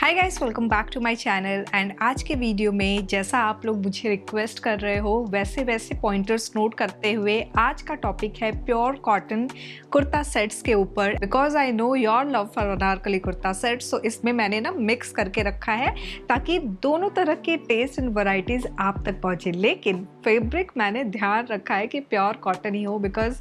Hi guys, welcome back to my channel. And आज के video में जैसा आप लोग मुझे रिक्वेस्ट कर रहे हो वैसे पॉइंटर्स नोट करते हुए आज का टॉपिक है प्योर कॉटन कुर्ता सेट्स के ऊपर। Because I know your love for anarkali kurta sets, so इसमें मैंने ना मिक्स करके रखा है ताकि दोनों तरह के टेस्ट एंड वैरायटीज आप तक पहुँचे। लेकिन फैब्रिक मैंने ध्यान रखा है कि प्योर कॉटन ही हो, बिकॉज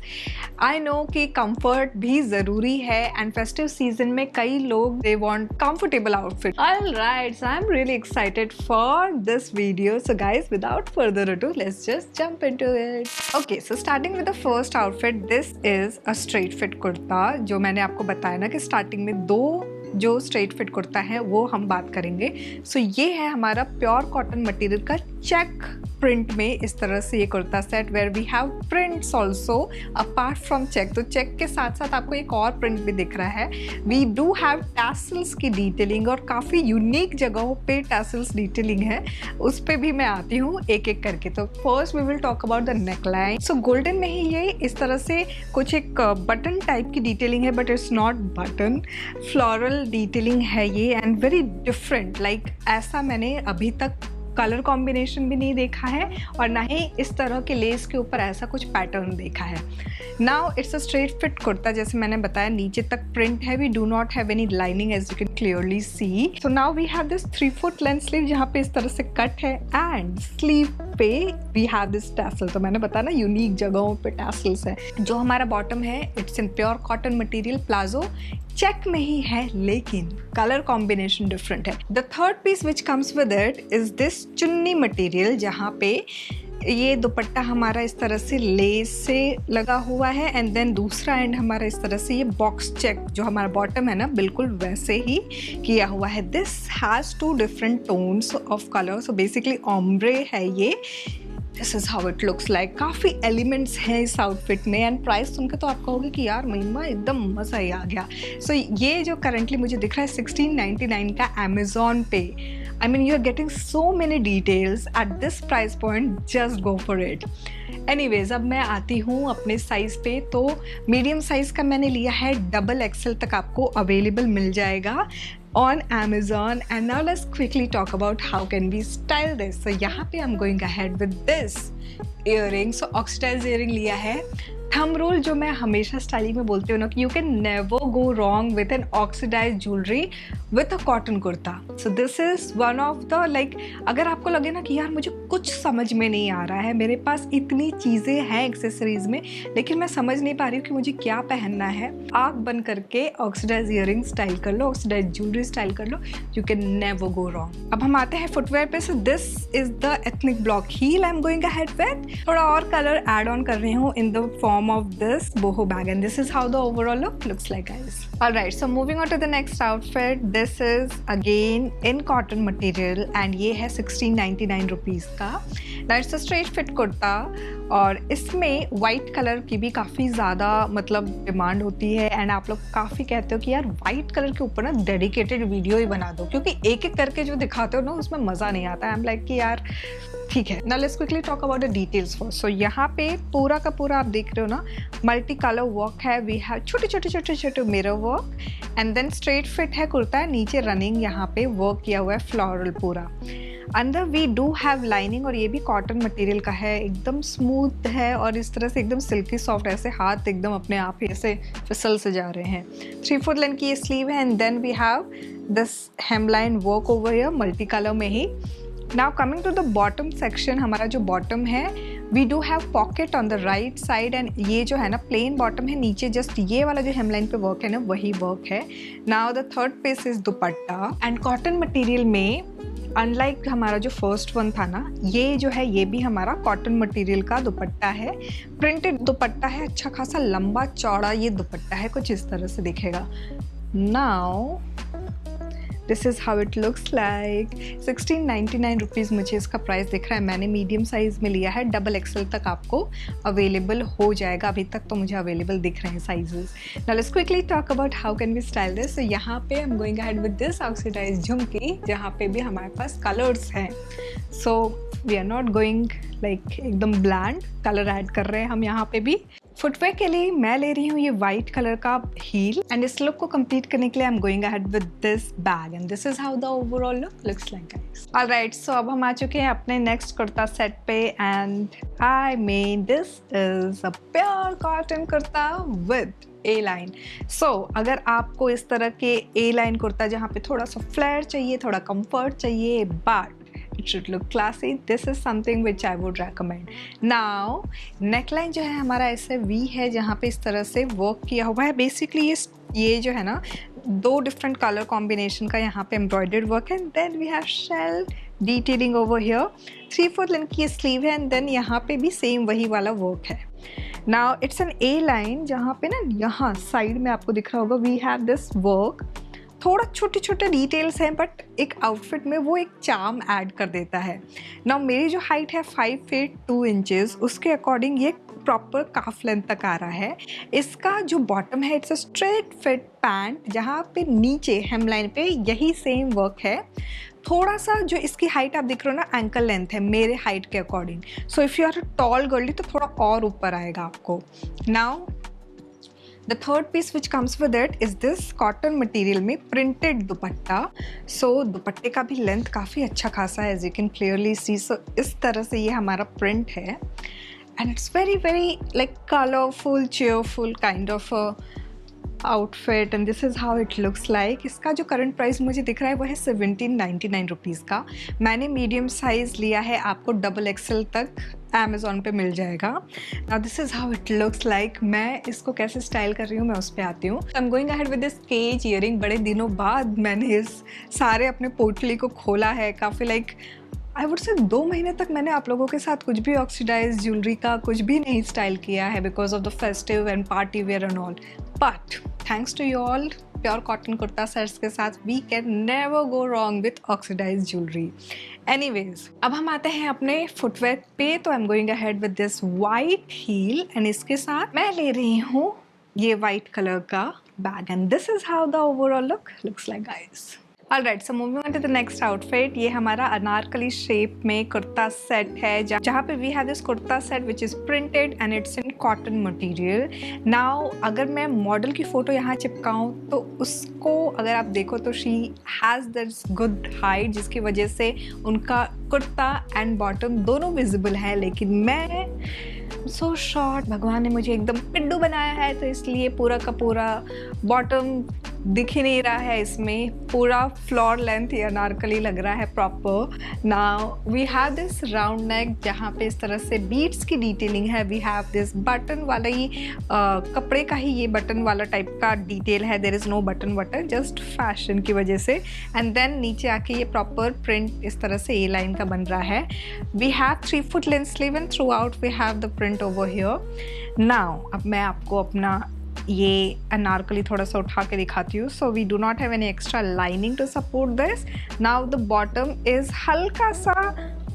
आई नो कि कंफर्ट भी ज़रूरी है एंड फेस्टिव सीजन में कई लोग they want comfortable outfit. Alright, so I'm really excited for this video. So guys, without further ado, let's just jump into it. Okay, so starting with the first outfit, this is a straight fit kurta. जो मैंने आपको बताया ना कि starting में दो जो straight fit kurta है वो हम बात करेंगे। सो ये है हमारा प्योर कॉटन मटेरियल का चेक प्रिंट में इस तरह से ये kurta set where we have prints also apart from check. तो चेक के साथ साथ आपको एक और प्रिंट भी दिख रहा है। वी डू हैव टैसल्स की डिटेलिंग और काफ़ी यूनिक जगहों पे टैसल्स डिटेलिंग है, उस पर भी मैं आती हूँ एक एक करके। तो first we will talk about the neckline. So golden में ही ये इस तरह से कुछ एक बटन टाइप की डिटेलिंग है, but it's not button, floral detailing है ये एंड वेरी डिफरेंट। लाइक ऐसा मैंने अभी तक कलर कॉम्बिनेशन भी नहीं देखा है और ना ही इस तरह के लेस के ऊपर ऐसा कुछ पैटर्न देखा है। Now it's a straight fit kurta, जैसे मैंने बताया नीचे तक प्रिंट है। We do not have any lining as you can clearly see. So now we have this 3 foot length sleeve जहाँ पे इस तरह से कट है एंड स्लीव पे वी हैव दिस टैसल। तो मैंने बताया ना यूनिक जगहों पे टैसल्स है। जो हमारा बॉटम है it's in pure cotton material, palazzo check में ही है लेकिन कलर कॉम्बिनेशन डिफरेंट है। The third piece which comes with it is this chunni material जहाँ पे ये दुपट्टा हमारा इस तरह से लेस से लगा हुआ है एंड देन दूसरा एंड हमारा इस तरह से ये बॉक्स चेक जो हमारा बॉटम है ना बिल्कुल वैसे ही किया हुआ है। This has 2 different tones of colour. So basically ombre है ये। This is how it looks like. काफ़ी एलिमेंट्स हैं इस आउटफिट में एंड प्राइस सुनकर तो आप कहोगे कि यार महिमा एकदम मज़ा ही आ गया। सो ये जो करंटली मुझे दिख रहा है 1699 का अमेज़ॉन पे। I mean, you're getting so many details at this price point, just go for it. Anyways, अब मैं आती हूँ अपने साइज़ पे। तो मीडियम साइज़ का मैंने लिया है, XXL तक आपको अवेलेबल मिल जाएगा on Amazon. And now let's quickly talk about how can we style this. So यहाँ पे I'm going ahead with this earring. So oxidized earring लिया है। थंब रूल जो मैं हमेशा स्टाइलिंग में बोलती हूँ ना कि you can never go wrong with an oxidise jewellery with a cotton kurta. So this is one of the like, अगर आपको लगे ना कि यार मुझे कुछ समझ में नहीं आ रहा है, मेरे पास इतनी चीज़ें हैं एक्सेसरीज में लेकिन मैं समझ नहीं पा रही हूँ कि मुझे क्या पहनना है, आँख बंद करके ऑक्सीडाइज ईयरिंग स्टाइल कर लो, ऑक्सीडाइज ज्वेलरी स्टाइल कर लो, you can never go wrong. अब हम आते हैं फुटवेयर पे। So this is the ethnic block heel I am going ahead with. थोड़ा और कलर एड ऑन कर रही हूँ in the form of this boho bag and this is how the overall look looks like, guys. Alright, so moving on to the next outfit. This is again in cotton material and ये है 1699 rupees का। Now it's a straight fit kurta और इसमें white colour की भी काफ़ी ज़्यादा मतलब डिमांड होती है एंड आप लोग काफ़ी कहते हो कि यार वाइट कलर के ऊपर ना डेडिकेटेड वीडियो ही बना दो, क्योंकि एक एक करके जो दिखाते हो ना उसमें मज़ा नहीं आता है। आई एम लाइक कि यार ठीक है। Now let's quickly talk about the details first. So यहाँ पे पूरा का पूरा आप देख रहे हो ना मल्टी कलर वर्क है। वी हैव छोटे mirror work and then straight fit है कुर्ता, नीचे रनिंग यहाँ पे वर्क किया हुआ है फ्लोरल पूरा। अंदर वी डू हैव लाइनिंग और ये भी कॉटन मटेरियल का है, एकदम स्मूथ है और इस तरह से एकदम सिल्की सॉफ्ट, ऐसे हाथ एकदम अपने आप ही ऐसे फिसल से जा रहे हैं। 3 फुट लेंथ की ये स्लीव है and then we have this hemline work over here multi colour में ही। Now coming to the bottom section, हमारा जो बॉटम है we do have pocket on the right side and ये जो है ना प्लेन बॉटम है, नीचे जस्ट ये वाला जो हेमलाइन पे वर्क है ना वही वर्क है। Now the third piece is dupatta and cotton material में अनलाइक हमारा जो फर्स्ट वन था ना, ये जो है ये भी हमारा कॉटन मटेरियल का दुपट्टा है, प्रिंटेड दुपट्टा है, अच्छा खासा लंबा चौड़ा ये दुपट्टा है, कुछ इस तरह से दिखेगा। Now this is how it looks like. 1699 rupees मुझे इसका प्राइस दिख रहा है। मैंने मीडियम साइज़ में लिया है, XXL तक आपको अवेलेबल हो जाएगा। अभी तक तो मुझे अवेलेबल दिख रहे हैं sizes. Now let's quickly talk about how can we style this. तो यहाँ पे I am going ahead with this oxidised jhumki जहाँ पे भी हमारे पास कलर्स हैं। So we are not going like एकदम ब्लैंड, कलर ऐड कर रहे हैं हम यहाँ पे भी। फुटवेयर के लिए मैं ले रही हूँ ये वाइट कलर का हील एंड इस लुक को कंप्लीट करने के लिए I am going ahead with this bag and this is how the overall look looks like guys. Alright, so अब हम आ चुके हैं अपने नेक्स्ट कुर्ता सेट पे and I mean this is a pure cotton kurta with A line. So अगर आपको इस तरह के ए लाइन कुर्ता जहाँ पे थोड़ा सा फ्लेयर चाहिए, थोड़ा कंफर्ट चाहिए, but it should look classy, this is something which I would recommend. Now neckline जो है हमारा ऐसे V है जहाँ पे इस तरह से वर्क किया हुआ है। बेसिकली ये जो है ना 2 डिफरेंट कलर कॉम्बिनेशन का यहाँ पे एम्ब्रॉयडर्ड वर्क है। Then we have shell detailing over here, 3/4 length की स्लीव है एंड देन यहाँ पे भी सेम वही वाला वर्क है। Now it's an A line जहाँ पे ना यहाँ साइड में आपको दिख रहा होगा वी हैव दिस वर्क। थोड़ा छोटे छोटे डिटेल्स हैं बट एक आउटफिट में वो एक चार्म ऐड कर देता है। नाउ मेरी जो हाइट है 5 फीट 2 इंचेस, उसके अकॉर्डिंग ये प्रॉपर काफ लेंथ तक आ रहा है। इसका जो बॉटम है it's a straight fit pant जहाँ पे नीचे हेम लाइन पे यही सेम वर्क है। थोड़ा सा जो इसकी हाइट आप दिख रहे हो ना एंकल लेंथ है मेरे हाइट के according. So if you are a tall girly तो थोड़ा और ऊपर आएगा आपको। Now The third piece which comes with it is this cotton material में printed दुपट्टा। So दुपट्टे का भी लेंथ काफ़ी अच्छा खासा है, as you can clearly see। So इस तरह से ये हमारा print है and it's very very like colorful, cheerful kind of a outfit and this is how it looks like. इसका जो करंट प्राइस मुझे दिख रहा है वो है 1799 रुपीज़ का। मैंने मीडियम साइज़ लिया है, आपको XXL तक अमेज़ॉन पे मिल जाएगा। Now this is how it looks like. मैं इसको कैसे स्टाइल कर रही हूँ मैं उस पर आती हूँ। I am going ahead with this cage earring. बड़े दिनों बाद मैंने इस सारे अपने पोटली को खोला है। काफ़ी लाइक आई वुड से 2 महीने तक मैंने आप लोगों के साथ कुछ भी ऑक्सीडाइज ज्वेलरी का कुछ भी नहीं स्टाइल किया है because of the festive and party wear and all. But thanks to you all, pure cotton kurta sets के साथ we can never go wrong with oxidise jewellery. Anyways, अब हम आते हैं अपने फुटवेयर पे। तो I am going ahead with this white heel and इसके साथ मैं ले रही हूँ ये वाइट कलर का bag and this is how the overall looks like guys. Alright, so moving on to the next outfit. ये हमारा अनारकली शेप में कुर्ता सेट है जहाँ पे we have this kurta set which is printed and it's in cotton material. Now अगर मैं model की photo यहाँ चिपकाऊँ तो उसको अगर आप देखो तो she has this good height जिसकी वजह से उनका कुर्ता एंड बॉटम दोनों विजिबल है, लेकिन मैं सो शॉर्ट, भगवान ने मुझे एकदम पिड्डू बनाया है तो इसलिए पूरा का पूरा बॉटम दिख ही नहीं रहा है। इसमें पूरा फ्लोर लेंथ ये अनारकली लग रहा है proper. Now we have this round neck जहाँ पे इस तरह से बीट्स की डिटेलिंग है। वी हैव दिस बटन वाला ही कपड़े का ही ये बटन वाला टाइप का डिटेल है। देयर इज़ नो बटन वटन, जस्ट फैशन की वजह से। एंड देन नीचे आके ये प्रॉपर प्रिंट इस तरह से ए लाइन का बन रहा है। We have 3 foot length sleeve and throughout we have the print over here. Now अब मैं आपको अपना ये अनारकली थोड़ा सा उठा के दिखाती हूँ। So we do not have any extra lining to support this. Now the bottom is हल्का सा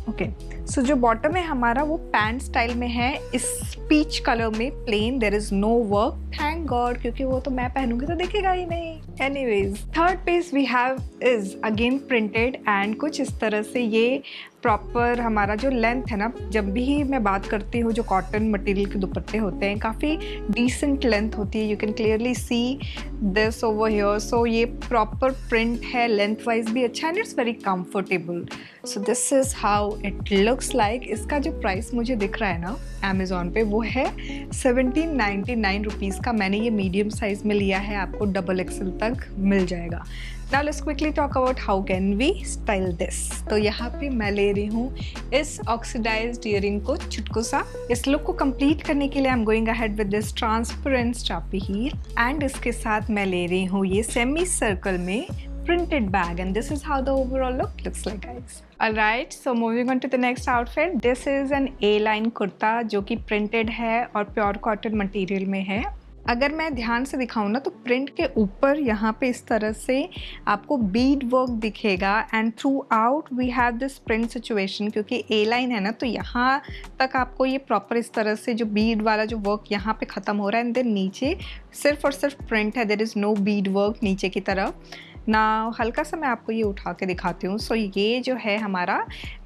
ओके। सो जो बॉटम है हमारा वो पैंट स्टाइल में है, इस पीच कलर में plain, there is no work, thank God, क्योंकि वो तो मैं पहनूंगी तो दिखेगा ही नहीं। Anyways, third piece we have is again printed and कुछ इस तरह से ये प्रॉपर हमारा जो लेंथ है ना, जब भी मैं बात करती हूँ जो कॉटन मटेरियल के दुपट्टे होते हैं काफ़ी डिसेंट लेंथ होती है। You can clearly see this over here. So ये प्रॉपर प्रिंट है, लेंथ वाइज भी अच्छा and it's very comfortable. So this is how it looks like. इसका जो प्राइस मुझे दिख रहा है ना अमेज़ॉन पे वो है 1799 रुपीज़ का। मैंने ये मीडियम साइज़ में लिया है, आपको XXL तक मिल जाएगा। Now let's quickly talk about how can we style this। तो यहाँ पे मैं ले रही हूँ इस ऑक्सीडाइज्ड ईयरिंग को चुटकू सा। इस लुक को कंप्लीट करने के लिए I am going ahead with this transparent strappy heel and इसके साथ मैं ले रही हूँ ये सेमी सर्कल में printed bag and this is how the overall look looks like guys। Alright, so moving on to the next outfit, this is an A-line kurta जो कि printed है और प्योर कॉटन मटेरियल में है। अगर मैं ध्यान से दिखाऊँ ना तो प्रिंट के ऊपर यहाँ पे इस तरह से आपको बीड वर्क दिखेगा and throughout we have this print situation. क्योंकि ए लाइन है ना तो यहाँ तक आपको ये प्रॉपर इस तरह से जो बीड वाला जो वर्क यहाँ पे ख़त्म हो रहा है एंड देन नीचे सिर्फ और सिर्फ प्रिंट है, there is no bead work नीचे की तरफ। ना हल्का सा मैं आपको ये उठा के दिखाती हूँ। सो ये जो है हमारा,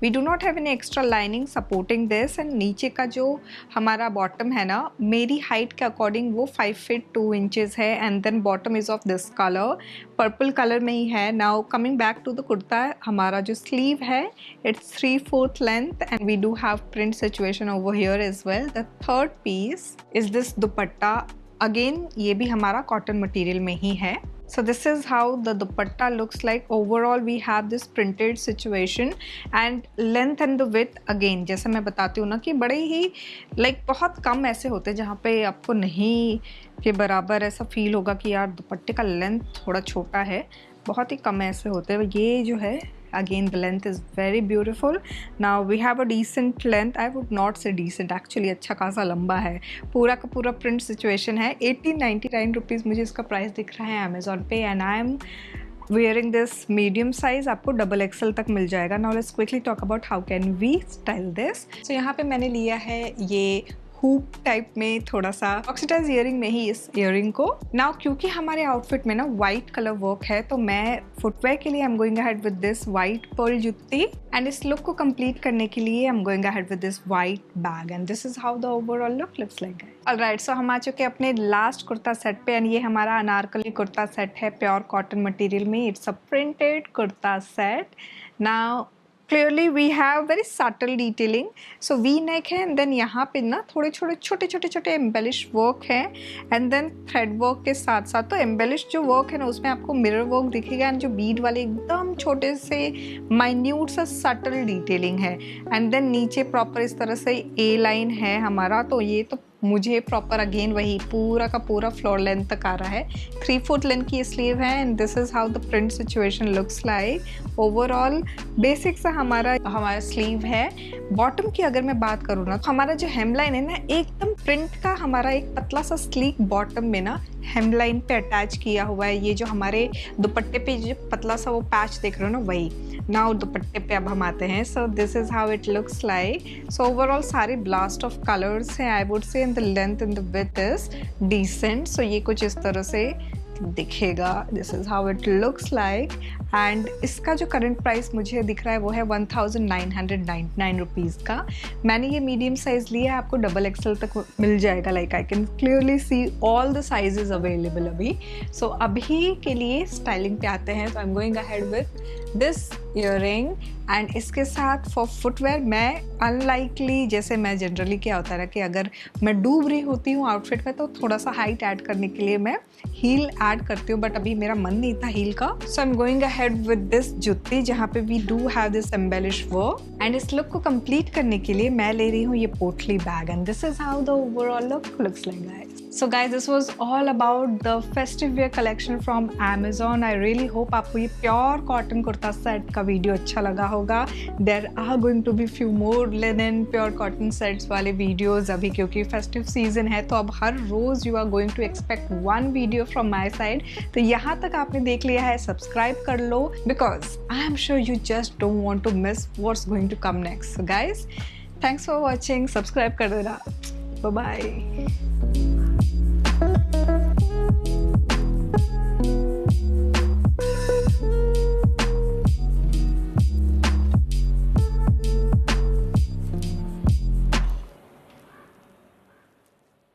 we do not have any extra lining supporting this, and नीचे का जो हमारा बॉटम है ना, मेरी हाइट के अकॉर्डिंग वो 5 फीट 2 इंचेस है, and then bottom is of this colour, purple colour में ही है। Now coming back to the kurta, हमारा जो स्लीव है it's 3/4 length, and we do have print situation over here as well. The third piece is this dupatta, again ये भी हमारा cotton material में ही है। So this is how the dupatta looks like. Overall we have this printed situation, and length and the width again जैसे मैं बताती हूँ ना कि बड़े ही बहुत कम ऐसे होते हैं जहाँ पे आपको नहीं के बराबर ऐसा फील होगा कि यार दुपट्टे का लेंथ थोड़ा छोटा है, बहुत ही कम ऐसे होते हैं। ये जो है again the length is very beautiful. Now we have a decent length, I would not say decent, actually अच्छा खासा लंबा है, पूरा का पूरा प्रिंट सिचुएशन है। 1899 रुपीज़ मुझे इसका प्राइस दिख रहा है अमेज़ॉन पे, and I am wearing this medium size, आपको XXL तक मिल जाएगा। Now let's quickly talk about how can we style this. So यहाँ पे मैंने लिया है ये हुप टाइप में थोड़ा सा ऑक्सीडाइज ईयरिंग में ही इस ईयरिंग को। नाउ क्योंकि हमारे आउटफिट में ना वाइट कलर वर्क है, तो मैं फुटवेयर के लिए I am going ahead with this white pearl jutti, and इस लुक को कंप्लीट करने के लिए I am going ahead with this white bag, and this is how the overall look looks like. Alright, so हम आ चुके हैं अपने लास्ट कुर्ता सेट पे, एंड ये हमारा अनारकली कुर्ता सेट है प्योर कॉटन मटेरियल में। It's a printed kurta set. Now clearly we have very subtle detailing, so V neck है, एंड देन यहाँ पे ना थोड़े छोटे एम्बेलिश वर्क है, एंड देन थ्रेड वर्क के साथ साथ, तो एम्बेलिश जो वर्क है ना उसमें आपको मिरर वर्क दिखेगा, एंड जो बीड वाले एकदम छोटे से माइन्यूट सा सटल डिटेलिंग है, एंड देन नीचे प्रॉपर इस तरह से ए लाइन है हमारा। तो ये तो मुझे प्रॉपर अगेन वही पूरा का पूरा फ्लोर लेंथ तक आ रहा है। 3/4 लेंथ की स्लीव है, and this is how the print situation looks like. Overall basic सा हमारा स्लीव है। बॉटम की अगर मैं बात करूँ ना, तो हमारा जो हेमलाइन है ना एकदम प्रिंट का, हमारा एक पतला सा स्लीक बॉटम में ना हेमलाइन पे अटैच किया हुआ है। ये जो हमारे दुपट्टे पे जो पतला सा वो पैच देख रहे हो ना, वही। नाउ दुपट्टे पे अब हम आते हैं। So this is how it looks like. So overall सारे ब्लास्ट ऑफ कलर्स हैं I would say, and the length and the width is decent. So ये कुछ इस तरह से दिखेगा। This is how it looks like, and इसका जो करंट प्राइस मुझे दिख रहा है वो है 1999 रुपीज़ का। मैंने ये मीडियम साइज़ लिया है, आपको XXL तक मिल जाएगा। Like I can clearly see all the sizes available अभी। सो अभी के लिए स्टाइलिंग पे आते हैं। तो I am going ahead with this earring, and इसके साथ फॉर फुटवेयर मैं अनलाइकली, जैसे मैं जनरली क्या होता है ना कि अगर मैं डूब रही होती हूँ आउटफिट में तो थोड़ा सा हाइट ऐड करने के लिए मैं हील ऐड करती हूँ, बट अभी मेरा मन नहीं था हील का। So I am going ahead with this jutti जहाँ पे we do have this embellish work, and इस लुक को कंप्लीट करने के लिए मैं ले रही हूँ ये potli bag, and this is how the overall look looks like guys. So guys, this was all about the festive wear collection from Amazon. I really hope आपको ये प्योर कॉटन कुर्ता सेट का वीडियो अच्छा लगा होगा। There are going to be few more linen pure cotton sets वाले videos अभी, क्योंकि festive season है तो अब हर रोज you are going to expect one video from my side. तो यहाँ तक आपने देख लिया है, सब्सक्राइब कर लो because I am sure you just don't want to miss what's going to come next. So guys, thanks for watching. Subscribe कर देना। Bye bye.